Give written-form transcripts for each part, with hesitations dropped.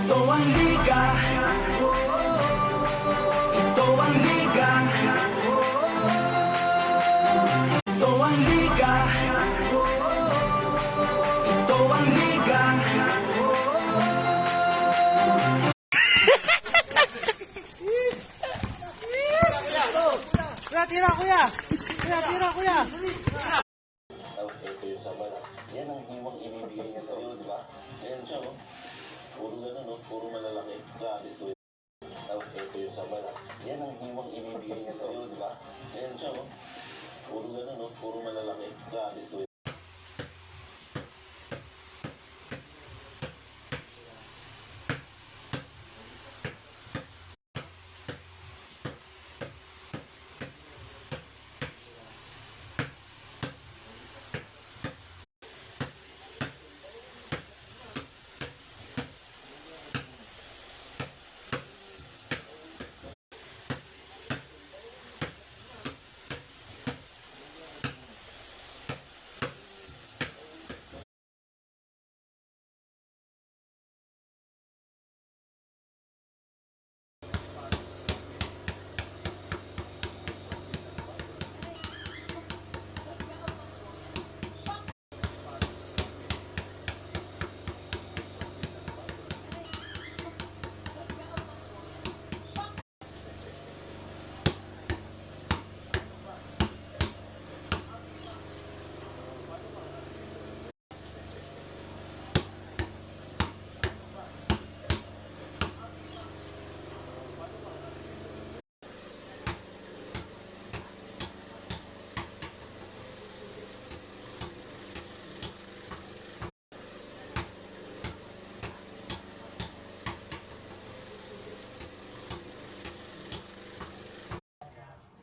Ito ang liga. Ito ang liga. Ito ang liga. Ito ang liga. Tira, kuya! Tira, kuya! Tapos ito yung sama na. Yan ang hiwang inibigay niya sa'yo, di ba? Ayan siya, oh. Puro gano'n, oh. Puro malalaki. Grabe ito. Tapos ito yung sama na. Yan ang hiwang inibigay niya sa'yo, di ba? Ayan siya, oh. Puro gano'n, oh. Puro malalaki. Grabe ito.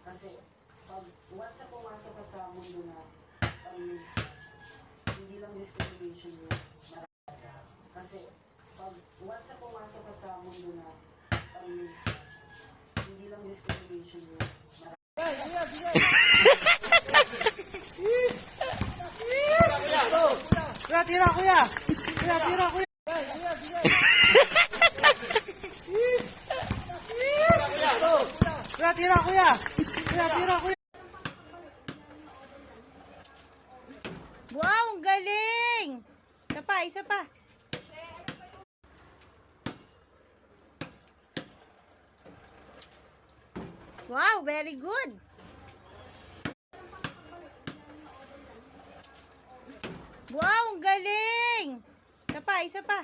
Kasi pag once na pumasok ka sa mundo na hindi lang discrimination mo, kasi pag once na pumasok ka sa mundo na hindi lang discrimination mo, tira, kuya! Tira, kuya! Tira, kuya! Tira, kuya! Wow, ang galing! Isa pa. Wow, very good. Wow, ang galing! Isa pa.